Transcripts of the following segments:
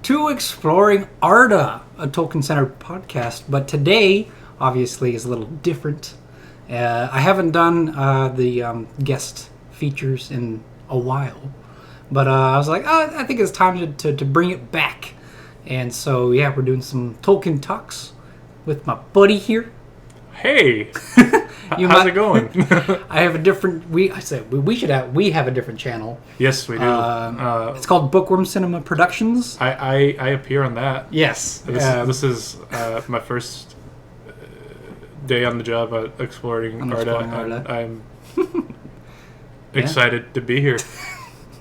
to Exploring Arda, a Tolkien-centered podcast. But today, obviously, is a little different. I haven't done the guest features in a while. But I was like, I think it's time to bring it back. And so, yeah, we're doing some Tolkien talks with my buddy here. Hey, how's it going? I have a different. We have a different channel. Yes, we do. It's called Bookworm Cinema Productions. I appear on that. Yes. This is my first day on the job at Exploring Arda. I'm excited to be here.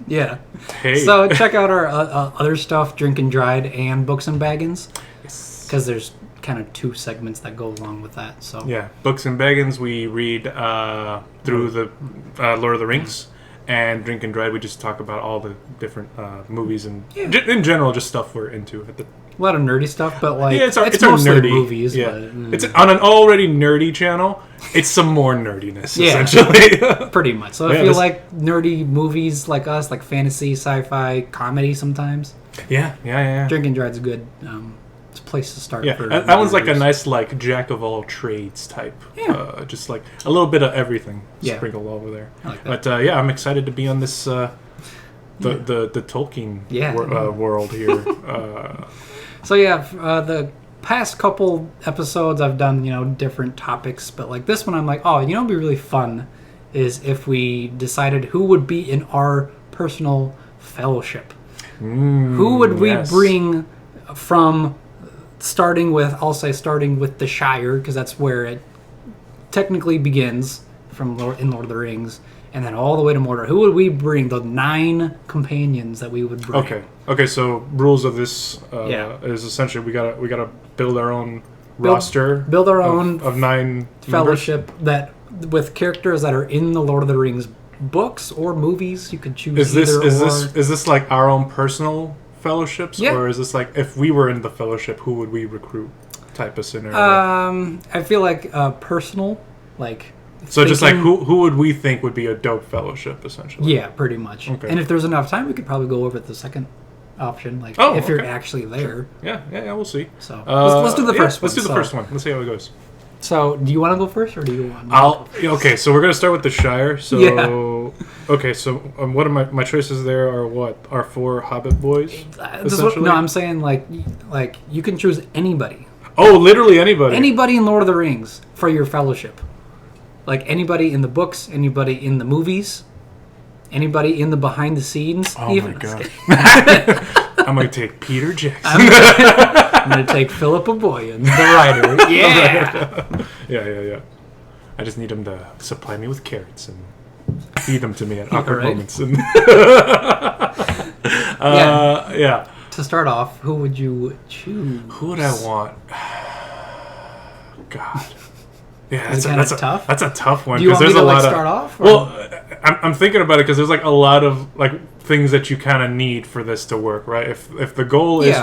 Yeah. Hey. So check out our other stuff, Drink and Dried and Books and Baggins. Yes. Because there's kind of two segments that go along with that. So yeah, Books and Baggins we read through the Lord of the Rings, and Drink and Dried we just talk about all the different movies and in general just stuff we're into at the. A lot of nerdy stuff, but like it's mostly nerdy movies. Yeah, but, it's on an already nerdy channel. It's some more nerdiness, yeah, essentially. Pretty much. So if you like nerdy movies like us, like fantasy, sci-fi, comedy, sometimes. Yeah. Drink and Dried's good. It's a place to start. Yeah, for that one's like a nice like jack of all trades type. Yeah. Just like a little bit of everything sprinkled over there. I like that. But yeah, I'm excited to be on this the Tolkien world here. So the past couple episodes I've done, different topics, but like this one I'm like, it'd be really fun is if we decided who would be in our personal fellowship. Who would we bring from starting with the Shire, because that's where it technically begins in Lord of the Rings, and then all the way to Mordor. Who would we bring? The 9 companions that we would bring. Okay. So rules of this is essentially we gotta build our own roster, build our own of 9 fellowship members that with characters that are in the Lord of the Rings books or movies. You could choose. Is this like our own personal fellowships, or is this like if we were in the fellowship, who would we recruit? Type of scenario. I feel like personal, like. So just like who would we think would be a dope fellowship, essentially? Yeah, pretty much. Okay. And if there's enough time, we could probably go over the second option, like if you're actually there. Sure. Yeah, we'll see. So let's do the first one. Let's do the first one. Let's see how it goes. So do you want to go first, or do you want? Okay, so we're gonna start with the Shire. So okay, so what are my choices there are what are 4 Hobbit boys. I'm saying like you can choose anybody. Oh, literally anybody. Anybody in Lord of the Rings for your fellowship. Like anybody in the books, anybody in the movies, anybody in the behind the scenes. Oh my god! I'm gonna take Peter Jackson. I'm gonna take Philip Aboyan, the writer. Yeah. I just need him to supply me with carrots and feed them to me at awkward moments. And To start off, who would you choose? Who would I want? God. Yeah, that's tough. That's a tough one. Do you want me to start off? Or? Well, I'm thinking about it because there's like a lot of like things that you kind of need for this to work, right? If the goal is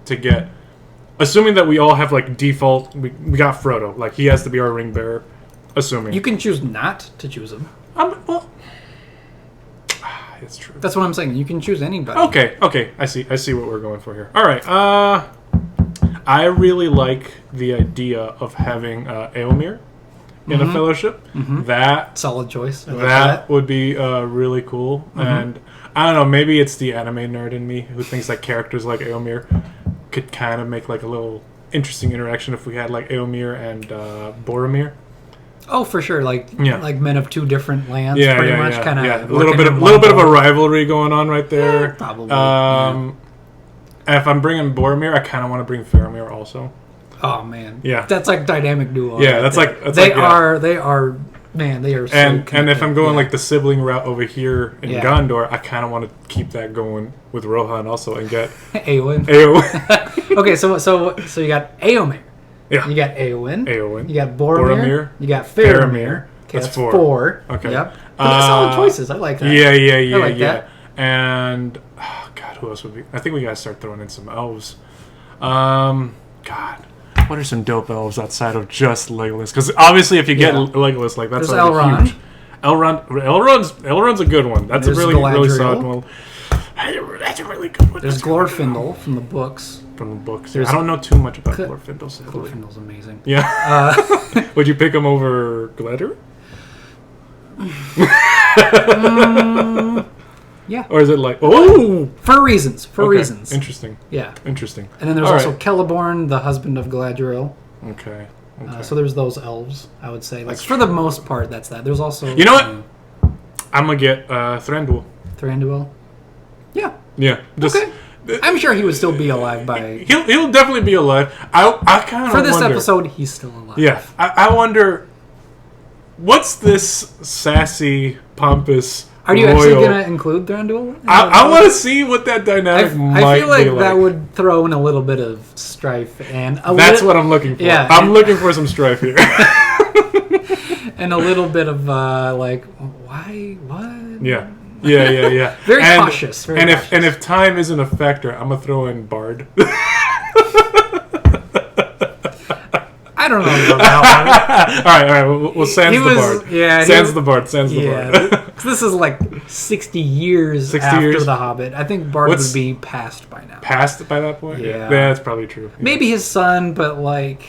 to get, assuming that we all have like default, we got Frodo, like he has to be our ring bearer. Assuming you can choose not to choose him. It's true. That's what I'm saying. You can choose anybody. Okay. I see what we're going for here. All right. I really like the idea of having Éomer in a fellowship. Mm-hmm. That solid choice. That would be really cool. Mm-hmm. And I don't know, maybe it's the anime nerd in me who thinks like characters like Éomer could kind of make like a little interesting interaction if we had like Éomer and Boromir. Oh, for sure. Like men of 2 different lands. Pretty much. Kind of a little bit of a rivalry going on right there. Yeah, probably. And if I'm bringing Boromir, I kind of want to bring Faramir also. Oh man, yeah, that's like dynamic duo. Yeah, they are. Man, they are. So and if I'm going like the sibling route over here in Gondor, I kind of want to keep that going with Rohan also and get Éowyn. Okay, so you got Éomer. Yeah. You got Éowyn. You got Boromir. You got Faramir. Okay, that's 4. Okay. Yep. But that's solid choices. I like that. Yeah. I like that. And God, who else would be? I think we gotta start throwing in some elves. God, what are some dope elves outside of just Legolas? Because obviously, if you get Legolas, like that's Elrond. Huge. Elrond's a good one. That's a really solid one. That's a really good one. There's Glorfindel from the books. From the books. There's I don't know too much about Glorfindel. Glorfindel's amazing. Yeah. Would you pick him over Glitter? Yeah. Or is it like, oh! For reasons. For reasons. Interesting. Yeah. Interesting. And then there's also Celeborn, the husband of Galadriel. Okay. So there's those elves, I would say. Like, for the most part, that's that. There's also... You know what? I'm going to get Thranduil. Thranduil? Yeah. Yeah. Okay. I'm sure he would still be alive by... He'll definitely be alive. I kind of For this episode, he's still alive. Yeah. I wonder... What's this sassy, pompous... Are you actually going to include Thranduil? I want to see what that dynamic might be like. I feel like that would throw in a little bit of strife. And that's what I'm looking for. Yeah, I'm looking for some strife here. And a little bit of, like, why? What? Yeah. Very cautious. And if time isn't a factor, I'm going to throw in Bard. I don't know about that one. all right. Well, Sans the Bard. Yeah, Sans the Bard. Because this is like 60 years after The Hobbit. I think Bard would be passed by now. Passed by that point? Yeah. That's probably true. Yeah. Maybe his son, but like...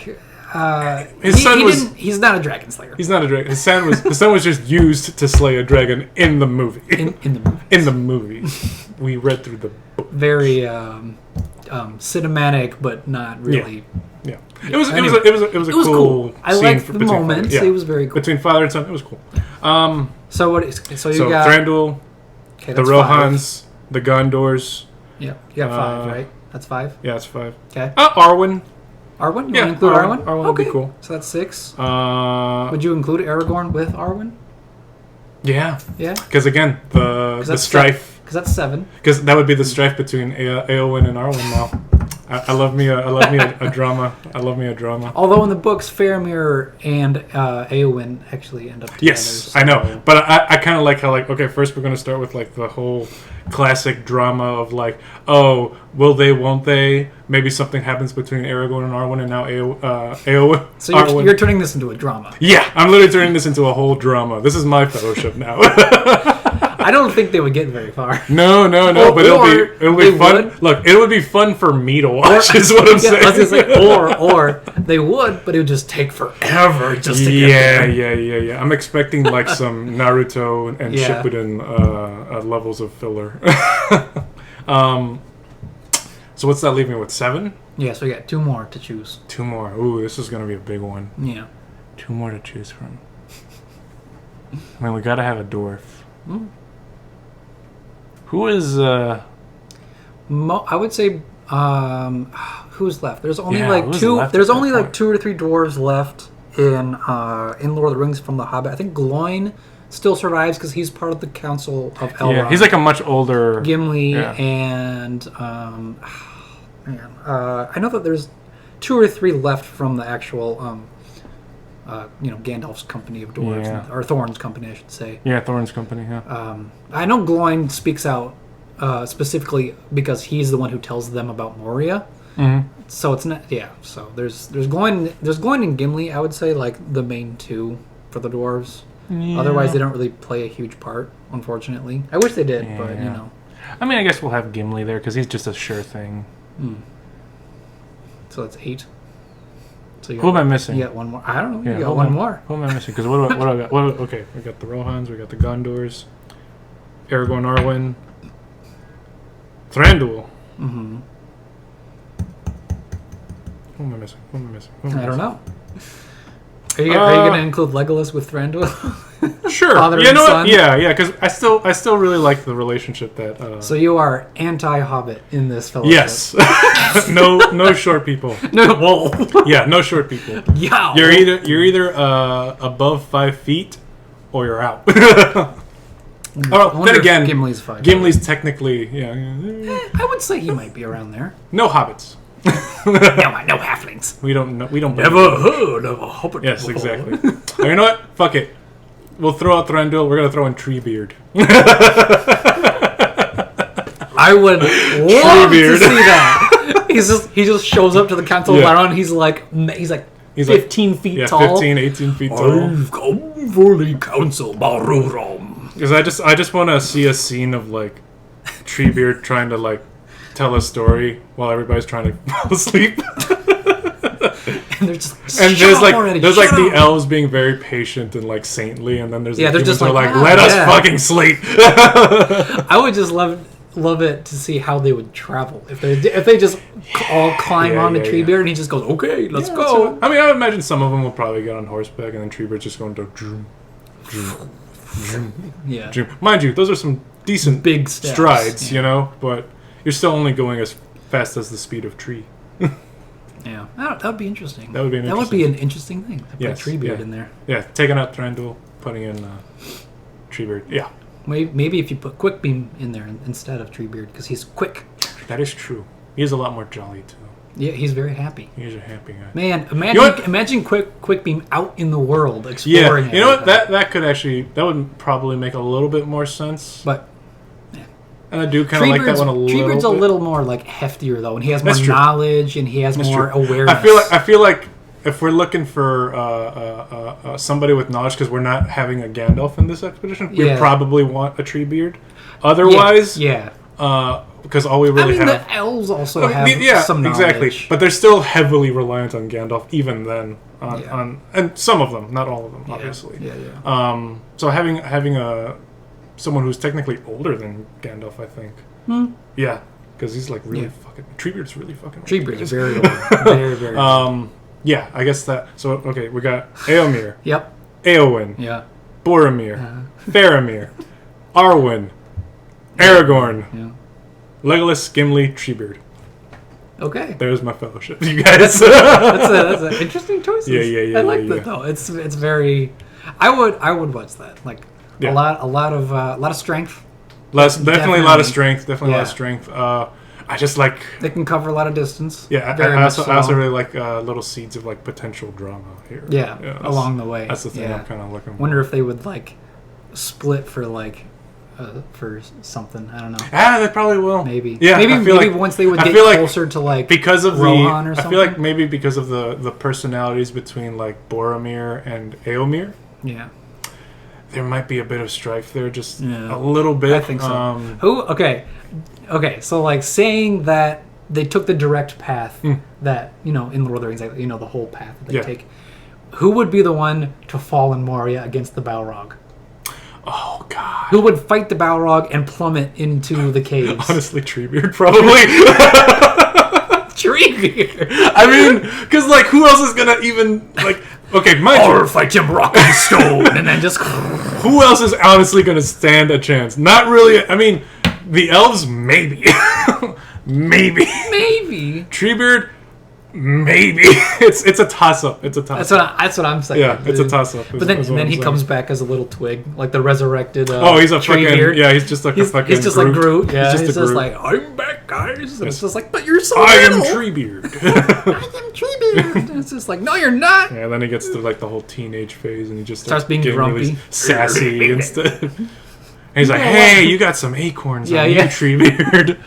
his son he's not a dragon slayer. He's not a dragon. His son was just used to slay a dragon in the movie. In the movie. In the movie. We read through the book. Very cinematic, but not really... Yeah. It was a cool I liked the moment. It was very cool. Between father and son, it was cool. So you got Thranduil, the Rohans, the Gondors. Yeah, you got 5, right? That's 5? Yeah, that's 5. Okay. Arwen. Arwen? You want to include Arwen? Arwen would be cool. So that's 6. Would you include Aragorn with Arwen? Yeah. Yeah? Because again, the strife. Because that's 7. Because that would be the strife between Eowyn and Arwen now. I love me a drama. I love me a drama. Although in the books, Faramir and Eowyn actually end up together. Yes, so. I know. But I kind of like how, like, okay, first we're going to start with, like, the whole classic drama of, like, oh, will they, won't they? Maybe something happens between Aragorn and Arwen, and now Eowyn. So you're turning this into a drama. Yeah, I'm literally turning this into a whole drama. This is my fellowship now. I don't think they would get very far. No, but it'll be fun. Look, it would be fun for me to watch. Is what I'm saying. I was gonna say, or they would, but it would just take forever just to get there. Yeah. I'm expecting like some Naruto and Shippuden levels of filler. So what's that leave me with? 7? Yeah, so we got 2 more to choose. 2 more. Ooh, this is gonna be a big one. Yeah. 2 more to choose from. I mean, we gotta have a dwarf. Who is I would say who's left? There's only there's only like 2 or 3 dwarves left in Lord of the Rings from The Hobbit. I think Gloin still survives because he's part of the Council of Elrond. Yeah, he's like a much older Gimli and I know that there's 2 or 3 left from the actual Gandalf's company of dwarves, or Thorin's company, I should say. Yeah, Thorin's company. Yeah. I know Gloin speaks out specifically because he's the one who tells them about Moria. Mm-hmm. So it's not. Yeah. So there's Gloin and Gimli. I would say like the main 2 for the dwarves. Yeah. Otherwise, they don't really play a huge part. Unfortunately, I wish they did, but you know. I mean, I guess we'll have Gimli there because he's just a sure thing. So that's 8. So who am I missing? You got 1 more. I don't know. You got 1 more. Who am I missing? Because what do I got? Okay, we got the Rohans, we got the Gondors, Aragorn, Arwen, Thranduil. Mm-hmm. Who am I missing? I don't know. Are you going to include Legolas with Thranduil? Sure. Father and son? Yeah. Because I still really like the relationship that. So you are anti-Hobbit in this fellowship. Yes. no short people. No. Whoa. Yeah, no short people. Yeah. You're either above 5 feet or you're out. Then again, Gimli's 5. Gimli's technically, I would say he might be around there. No hobbits. No halflings. We don't know. We don't. Never heard of a hobbit. Yes, before. Exactly. You know what? Fuck it. We'll throw out Thranduil. We're gonna throw in Treebeard. I would love to see that. He just shows up to the council of Elrond. He's like 15 feet tall. 15, 18 feet tall. I've come for the council, Baruram. Because I just want to see a scene of like Treebeard trying to like tell a story while everybody's trying to fall asleep. And they're just and there's like the elves being very patient and like saintly, and then there's the they're humans just who are like, like, let us fucking sleep. I would just love it to see how they would travel if they just all climb onto Treebeard and he just goes, okay, let's go. I mean, I would imagine some of them will probably get on horseback, and then Treebeard's just going to droom, droom, droom, yeah. droom. Mind you, those are some decent big steps, strides, you know, but you're still only going as fast as the speed of tree. Yeah, that would be interesting. That would be an interesting thing to put Treebeard in there. Yeah, taking out Thranduil, putting in Treebeard. Yeah. Maybe if you put Quickbeam in there instead of Treebeard, because he's quick. That is true. He is a lot more jolly too. Yeah, he's very happy. He's a happy guy. Man, imagine Quickbeam out in the world exploring. Yeah, you know what? That would probably make a little bit more sense. But and I do kind of like that one a little. Treebeard's a little more like heftier though, and he has more knowledge and he has more awareness. I feel like if we're looking for somebody with knowledge, because we're not having a Gandalf in this expedition, we probably want a Treebeard. Otherwise, because all we really have. The elves also have some knowledge. Exactly, but they're still heavily reliant on Gandalf, even then. On and some of them, not all of them, obviously. Yeah. So having someone who's technically older than Gandalf, I think. Yeah, because he's like really fucking. Treebeard's really fucking. Treebeard's very old. Very, very old. Yeah, I guess that. So, okay, we got Éomer. Yep. Éowyn. Yeah. Boromir. Faramir. Arwen. Aragorn. Yeah. Legolas, Gimli, Treebeard. Okay. There's my fellowship, you guys. That's an interesting choices. Yeah. I like that though. It's very. I would watch that. Like a lot of strength. Definitely a lot of strength. Definitely a lot of strength. I just like they can cover a lot of distance. Yeah, I also really like little seeds of like potential drama here. Yeah, along the way. That's the thing I'm kind of looking for. Wonder if they would like split for like for something. I don't know. They probably will. Maybe. Yeah, maybe like, once they would get closer to like because of Rohan or something. I feel like maybe because of the personalities between like Boromir and Éomer. Yeah. There might be a bit of strife there, just a little bit. I think so. Okay, so like saying that they took the direct path that, in Lord of the Rings, the whole path that they take. Who would be the one to fall in Moria against the Balrog? Oh, God. Who would fight the Balrog and plummet into the caves? Honestly, Treebeard, probably. Treebeard? I mean, because, like, who else is going to even, like... Okay, or fight him rock and stone, and then just... Who else is honestly going to stand a chance? Not really. I mean, the elves, maybe. Maybe. Treebeard, maybe. It's a toss-up. That's what I'm saying. Yeah, it's a toss-up. But then he comes back as a little twig, like the resurrected he's a fucking... Yeah, he's just like a fucking He's just Groot. like Groot. Yeah, he's just Groot. like, I'm back, guys. And it's just like, but you're so I little. am Treebeard. I am Treebeard. And it's just like, no, you're not. Yeah, then he gets to like the whole teenage phase, and he just starts being grumpy, really sassy instead. And he's like, "Hey, you got some acorns on you, Treebeard."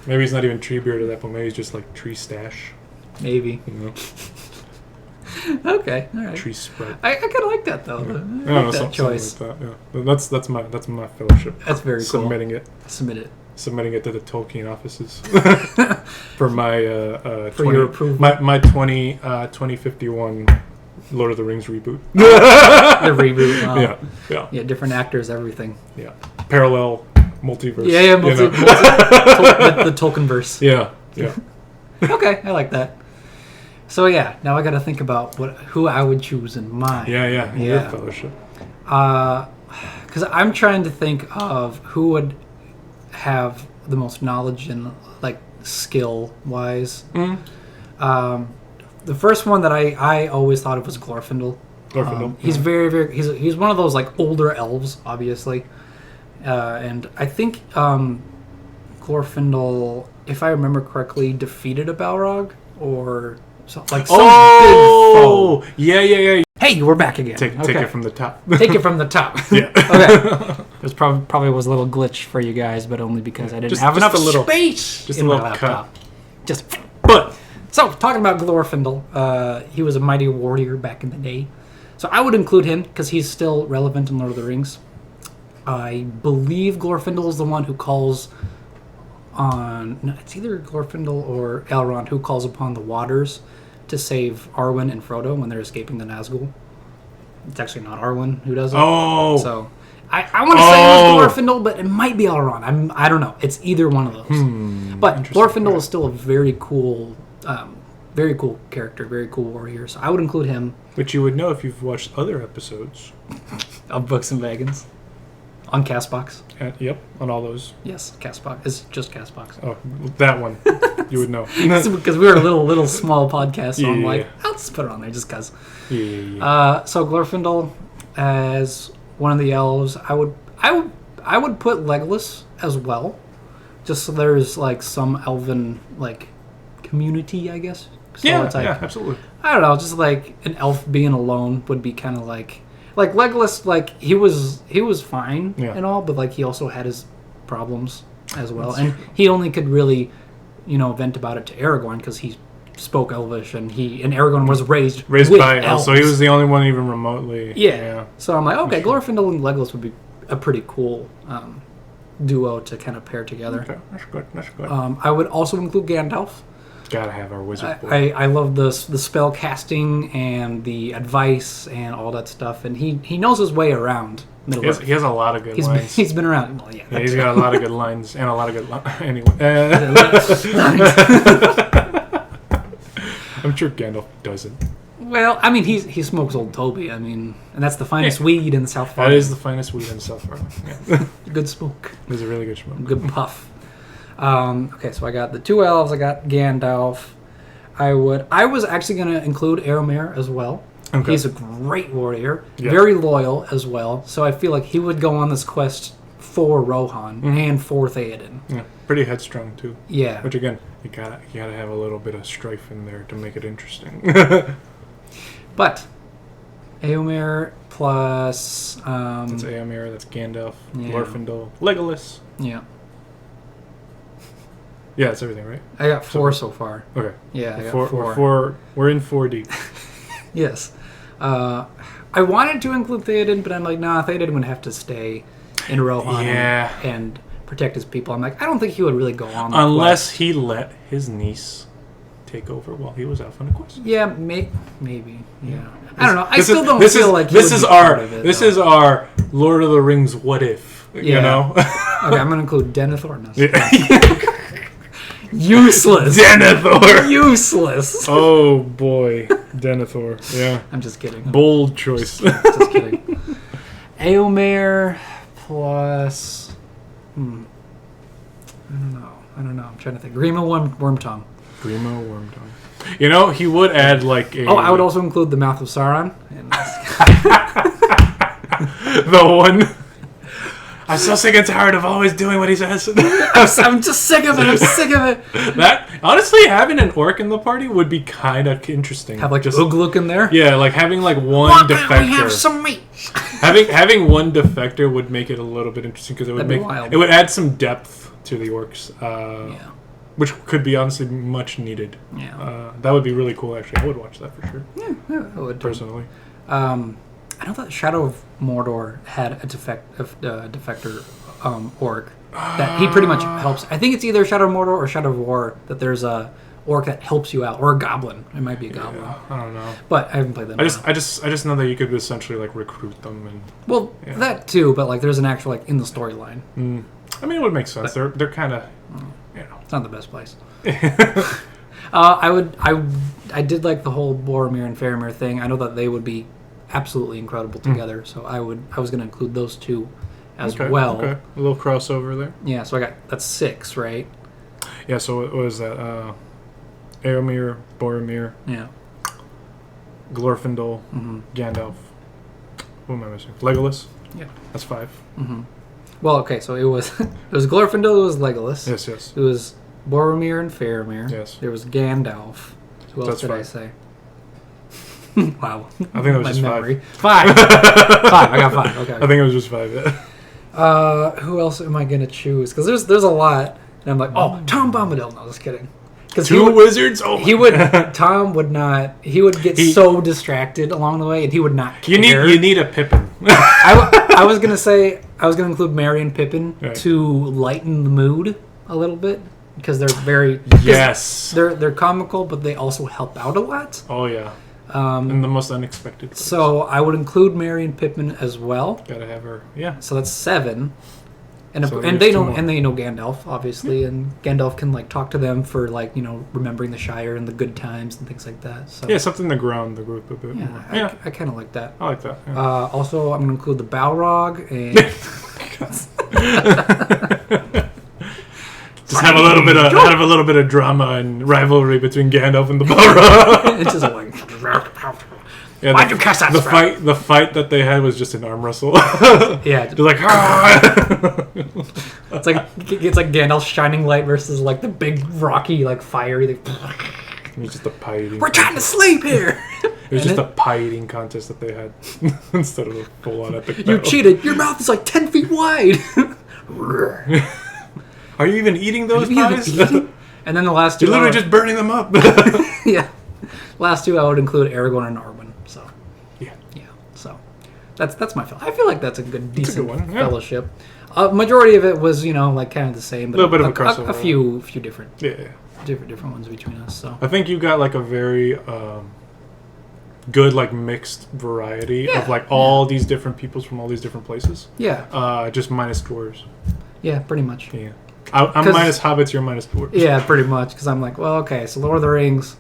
Maybe he's not even Treebeard at that point. Maybe he's just like Tree Stash. Maybe. Okay, all right. Tree Spread. I kind of like that though. Yeah. I like that choice. Like that, yeah. That's my fellowship. That's very cool. Submitting it to the Tolkien offices for my for your approval. My 2051 Lord of the Rings reboot. The reboot. Yeah. Different actors, everything. Yeah. Parallel multiverse. Yeah. The Tolkienverse. Yeah. Okay, I like that. So now I got to think about who I would choose in mine. Yeah. Your fellowship. Because I'm trying to think of who would have the most knowledge and like skill wise. The first one that I always thought of was Glorfindel. He's very, very. He's one of those like older elves, obviously, and I think Glorfindel, if I remember correctly, defeated a Balrog or some big foe. Yeah. Hey, we're back again. Take it from the top. Take it from the top. Yeah. Okay. There's probably was a little glitch for you guys, but only because I didn't have enough space in my laptop. So, talking about Glorfindel, he was a mighty warrior back in the day. So I would include him because he's still relevant in Lord of the Rings. I believe Glorfindel is the one who calls on... No, it's either Glorfindel or Elrond who calls upon the waters to save Arwen and Frodo when they're escaping the Nazgul. It's actually not Arwen who does it. Oh! So, I want to say it was Glorfindel, but it might be Elrond. I don't know. It's either one of those. But Glorfindel is still a very cool character, very cool warrior. So I would include him. Which you would know if you've watched other episodes. Of Books and Wagons. On Castbox. Yep, on all those. Yes, Castbox. It's just Castbox. Oh, that one. You would know. Because we were a little small podcast, so I'm like, I'll just put it on there just because. Yeah. So Glorfindel as one of the elves, I would put Legolas as well, just so there's like some elven like community, I guess. So it's like, yeah, absolutely. I don't know, just like an elf being alone would be kind of like Legolas, like he was fine and all, but like he also had his problems as well, and he only could really, vent about it to Aragorn because he spoke Elvish, and Aragorn was raised with by elves, so he was the only one even remotely. Yeah. So I'm like, okay, Glorfindel and Legolas would be a pretty cool duo to kind of pair together. Okay, that's good. I would also include Gandalf. Gotta have our wizard boy. I love the spell casting and the advice and all that stuff, and he knows his way around Middle-earth. He has a lot of good lines. He's been around. Well, yeah, he's got a lot of good lines and a lot of good anyway. I'm sure Gandalf doesn't. Well, I mean, he smokes Old Toby. I mean, and that's the finest weed in South Farming. That is the finest weed in South Farming. Yeah. Good smoke. It was a really good smoke. Good puff. Okay, so I got the two elves. I got Gandalf. I was actually going to include Éomer as well. Okay. He's a great warrior, very loyal as well. So I feel like he would go on this quest for Rohan and for Theoden. Yeah, pretty headstrong too. Yeah. Which again, you gotta have a little bit of strife in there to make it interesting. But Éomer plus that's Éomer, that's Gandalf, Glorfindel, Legolas. Yeah. Yeah, that's everything, right? I got 4 so far. Okay. Yeah, I got 4. We're in 4 deep. Yes. I wanted to include Theoden, but I'm like, nah, Theoden would have to stay in Rohan and protect his people. I'm like, I don't think he would really go on that unless he let his niece take over while he was out on a quest. Yeah, maybe. Yeah. I don't know. I still don't feel like this is our Lord of the Rings what if, you know? Okay, I'm going to include Denethor. No, useless. Denethor. Useless. Oh boy, Denethor. Yeah. I'm just kidding. Bold choice. Just kidding. Éomer plus. I don't know. I'm trying to think. Grima Wormtongue. Grima Wormtongue. You know, he would add like a. Oh, I would also include the Mouth of Sauron. The one. I'm so sick and tired of always doing what he says. I'm just sick of it. I'm sick of it. That honestly, having an orc in the party would be kind of interesting. Have like just Ugluk in there. Yeah, like having like one defector. Why can't we have some meat? having one defector would make it a little bit interesting because it would it would add some depth to the orcs. Which could be honestly much needed. Yeah. That would be really cool. Actually, I would watch that for sure. Yeah, I would personally. I know that Shadow of Mordor had a defector orc that he pretty much helps. I think it's either Shadow of Mordor or Shadow of War that there's a orc that helps you out, or a goblin. It might be a goblin. Yeah, I don't know, but I haven't played them. I just know that you could essentially like recruit them and that too. But like there's an actual like in the storyline. I mean, it would make sense. But they're kind of it's not the best place. I did like the whole Boromir and Faramir thing. I know that they would be absolutely incredible together. So I was going to include those two as well. Okay, a little crossover there. Yeah, so that's 6, right? Yeah. So what was that? Éomer, Boromir. Yeah. Glorfindel, Gandalf. Who am I missing? Legolas. Yeah, that's 5. Well, okay, so it was Glorfindel, it was Legolas. Yes. It was Boromir and Faramir. Yes. There was Gandalf. Who else did I say? Wow. I think it was just 5. 5. 5. I got 5. Okay. I think it was just 5. Yeah. Who else am I gonna choose? Because there's a lot, and I'm like, oh, Tom Bombadil. No, just kidding. Because Two wizards? Oh, he would. Tom would not. He would get so distracted along the way, and he would not care. You need a Pippin. I was gonna say I was gonna include Merry and Pippin right. to lighten the mood a little bit because they're very they're comical, but they also help out a lot. Oh yeah. In the most unexpected place. So I would include Merry and Pippin as well. Gotta have her. Yeah. So that's 7. And So they know Gandalf obviously, and Gandalf can like talk to them for like remembering the Shire and the good times and things like that. So yeah, something to ground the group a bit more. Yeah, I kind of like that. I like that. Yeah. Also, I'm gonna include the Balrog and just have a little bit of drama and rivalry between Gandalf and the Balrog. It's just like why'd you cast that spell? The fight that they had was just an arm wrestle. Yeah, they're like, it's like Gandalf's shining light versus like the big rocky like fiery. It was just a pie eating. We're trying to sleep here. It was just a pie eating contest that they had instead of a full on epic battle. You cheated. Your mouth is like 10 feet wide. Are you even eating those pies? And then the last 2. You're literally just burning them up. Yeah. Last 2 I would include Aragorn and Arwen. So yeah. So that's my feel. I feel like that's a good, decent one. Yeah. fellowship. Majority of it was like kind of the same, but a little bit of a crossover. A few different. Yeah. Different ones between us. So I think you got like a very good like mixed variety of like all these different peoples from all these different places. Yeah. Just minus dwarves. Yeah, pretty much. Yeah. I'm minus hobbits. You're minus dwarves. Yeah, pretty much. Because I'm like, well, okay, so Lord of the Rings,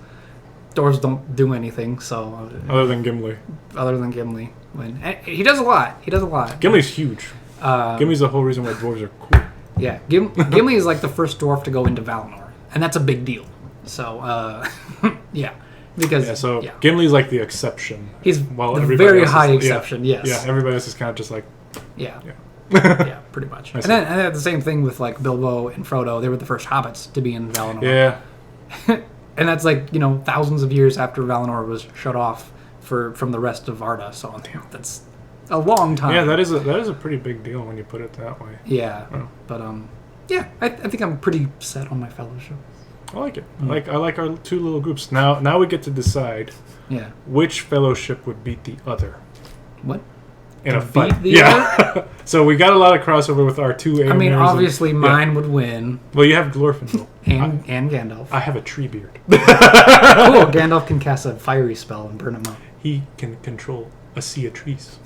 dwarves don't do anything. So other than Gimli. When he does a lot. Gimli's huge. Gimli's the whole reason why dwarves are cool. Yeah, Gimli is like the first dwarf to go into Valinor, and that's a big deal. So yeah, because Gimli's like the exception. He's the very high exception. Yes. Yeah, everybody else is kind of just like. Yeah. Yeah, pretty much. And then the same thing with like Bilbo and Frodo. They were the first hobbits to be in Valinor. Yeah. And that's like thousands of years after Valinor was shut off from the rest of Arda. So that's a long time. Yeah, that is a pretty big deal when you put it that way. Yeah, but yeah, I think I'm pretty set on my fellowship. I like it. I like our 2 little groups. Now we get to decide. Yeah. Which fellowship would beat the other. What? In a fight. Other? So we got a lot of crossover with our 2 Aemyrs. I mean, obviously mine would win. Well, you have Glorfindel. and Gandalf. I have a tree beard. Cool. Gandalf can cast a fiery spell and burn him up. He can control a sea of trees.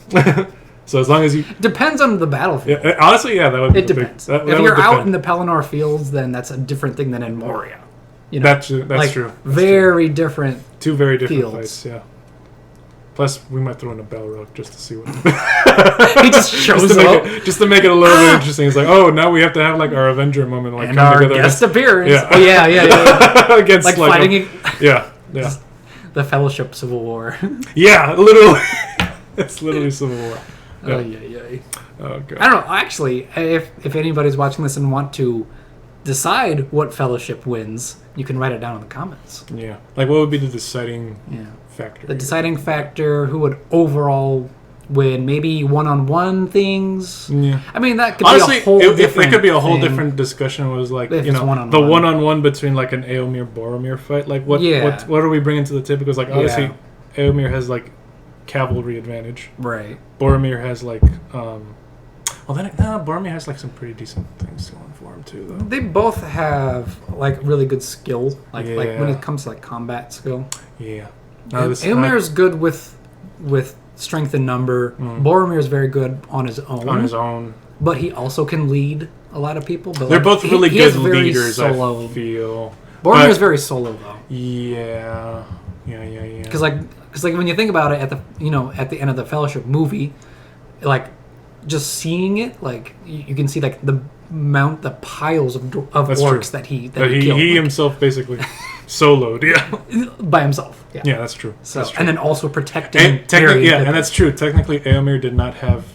So as long as you... Depends on the battlefield. Yeah, honestly, yeah, that would be It depends. If you're out in the Pelennor fields, then that's a different thing than in Moria. That's true. That's very different. 2 very different fields. fights, yeah. Plus, we might throw in a Balrog just to see what... He just shows up. Just to make it a little bit interesting. It's like, oh, now we have to have like our Avenger moment. Like, and our guest appearance. Yeah. Oh, yeah. Against like fighting... Yeah. The Fellowship Civil War. Yeah, literally. It's literally Civil War. Yeah. Oh, God. I don't know. Actually, if anybody's watching this and want to decide what Fellowship wins, you can write it down in the comments. Yeah. Like, what would be the deciding factor? The deciding factor, who would overall win, maybe one-on-one things. Yeah. I mean, that could honestly, be a whole different it could be a whole thing. different discussion. Was like, if one-on-one. the one-on-one between like an Eomer-Boromir fight. Like, what are we bringing to the table? Because like, obviously, Eomer has like cavalry advantage. Right. Boromir has like Boromir has like some pretty decent things going for him too, though. They both have like really good skill, like when it comes to like combat skill. Yeah. Eomer is good with strength and number. Boromir is very good on his own. But he also can lead a lot of people. But they're both really good leaders. Solo. I feel Boromir is very solo though. Yeah. Because when you think about it, at the end of the Fellowship movie, like just seeing it, like you can see like the piles of orcs that he killed. He himself basically soloed, by himself. Yeah, that's true. So that's true. And then also protecting. And that's true. Technically, Eomer did not have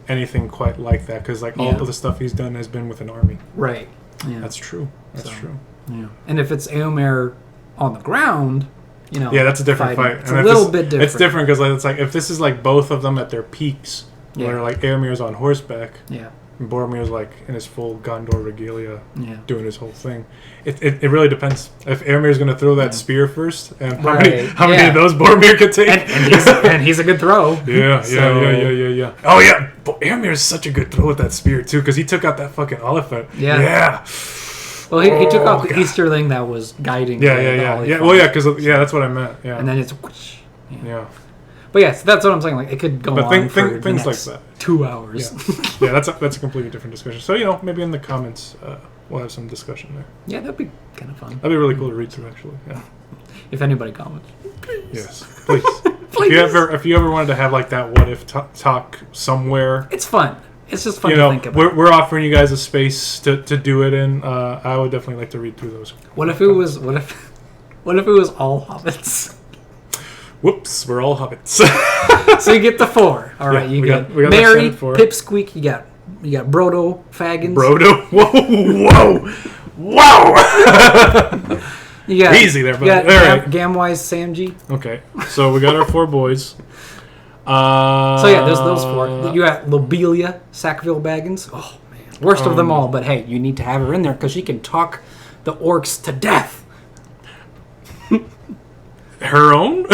anything quite like that because like all of the stuff he's done has been with an army. Right. Yeah. That's true. That's true. Yeah. And if it's Eomer on the ground, that's a different fight. It's a little bit different. It's different because it's like if this is like both of them at their peaks, where like Eomer's on horseback, And Boromir's like in his full Gondor regalia, Yeah. doing his whole thing. It really depends if Aramir's going to throw that spear first, and how many of those Boromir could take. And he's a good throw. Yeah. Oh yeah, Aramir is such a good throw with that spear too, because he took out that fucking elephant. Yeah. Well, he took out the Easterling that was guiding. Yeah. Well, yeah, because that's what I meant. Yeah. And then it's whoosh. Yeah. But yes, that's what I'm saying. Like it could go on for things the next like that. 2 hours. Yeah, that's a completely different discussion. So maybe in the comments we'll have some discussion there. Yeah, that'd be kind of fun. That'd be really cool to read through, actually. Yeah. If anybody comments, yes, please. please. If you ever wanted to have like that what if talk somewhere, it's fun. It's just fun to think about. We're offering you guys a space to do it in. I would definitely like to read through those. What if it was all hobbits? Whoops, we're all hobbits. So you get the 4. All right, we you got got Merry, Pipsqueak. You got Brodo, Faggins. Brodo. Whoa. You got easy there, buddy. You got all right. Gamwise Samji. Okay, so we got our 4 boys. So yeah, there's those 4. You got Lobelia, Sackville Baggins. Oh man, worst of them all. But hey, you need to have her in there because she can talk the orcs to death. Her own?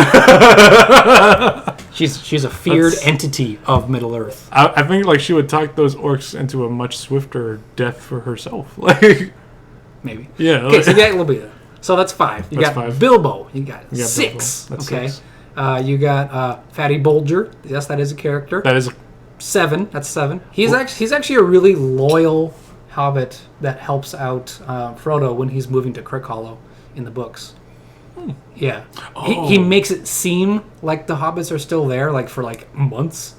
She's a feared entity of Middle Earth. I think like she would talk those orcs into a much swifter death for herself. Like maybe. Yeah. Okay, so you got Lobelia. So that's 5. You that's got 5. Bilbo. You got 6. That's okay. 6. You got Fatty Bolger. Yes, that is a character. That is 7. That's 7. He's actually a really loyal hobbit that helps out Frodo when he's moving to Crickhollow in the books. Yeah. Oh. He makes it seem like the hobbits are still there, like for like months,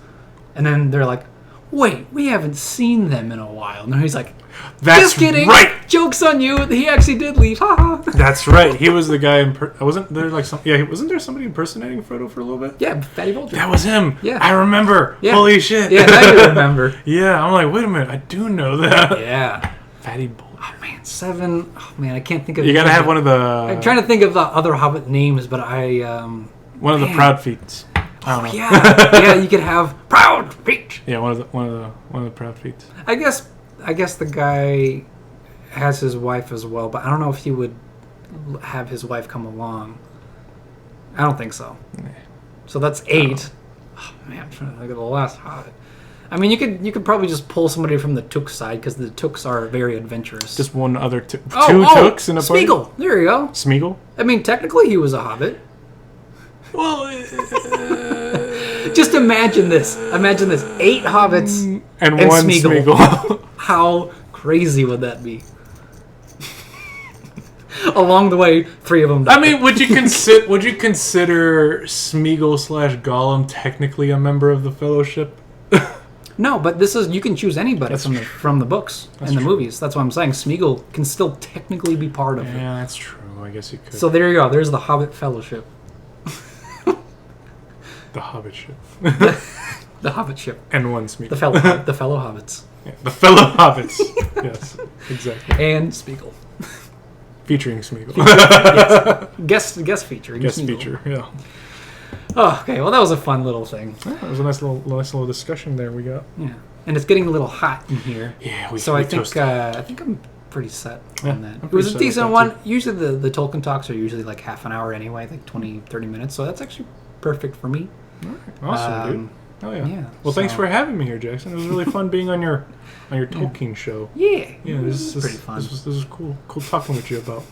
and then they're like, "Wait, we haven't seen them in a while." And he's like, "That's just kidding. Right. Joke's on you. He actually did leave. Ha ha." That's right. He was the guy. Wasn't there like some? Yeah, wasn't there somebody impersonating Frodo for a little bit? Yeah, Fatty Bolger. That was him. Yeah, I remember. Yeah. Holy shit. Yeah, now you remember. Yeah, I'm like, wait a minute, I do know that. Yeah. Fatty Bolger. Oh man, 7. Oh man, I can't think of. You gotta have one of the. I'm trying to think of the other hobbit names, but one of the proud feet. I don't know. Yeah, you could have proud feet. Yeah, one of the proud feet. I guess the guy has his wife as well, but I don't know if he would have his wife come along. I don't think so. Nah. So that's 8. Oh man, I'm trying to think of the last hobbit. I mean, you could probably just pull somebody from the Took side because the Tooks are very adventurous. Just one other two Tooks in a party? Smeagol. There you go. Smeagol? I mean, technically he was a hobbit. Well, just imagine this. 8 hobbits and one Smeagol. How crazy would that be? Along the way, 3 of them died. I mean, would you consider Smeagol / Gollum technically a member of the Fellowship? No, but you can choose anybody from the books and the movies. That's what I'm saying. Smeagol can still technically be part of it. Yeah, that's true. I guess you could. So there you go. There's the Hobbit Fellowship. The Hobbit ship. The Hobbit ship. And one Smeagol. The fellow hobbits. Yeah, the fellow hobbits. Yes, exactly. And Smeagol. Featuring Smeagol. Yes. Guest featuring Guest Smeagol. feature, yeah. Oh, okay. Well, that was a fun little thing. Yeah, it was a nice little discussion there we got. Yeah, and it's getting a little hot in here. Yeah, I think I'm pretty set on that. It was a decent one. one. Usually the Tolkien talks are usually like half an hour anyway, like 20, 30 minutes. So that's actually perfect for me. All right. Awesome, dude. Oh yeah. Well, so thanks for having me here, Jackson. It was really fun being on your Tolkien show. Yeah. Yeah, this is pretty fun. This was cool talking with you about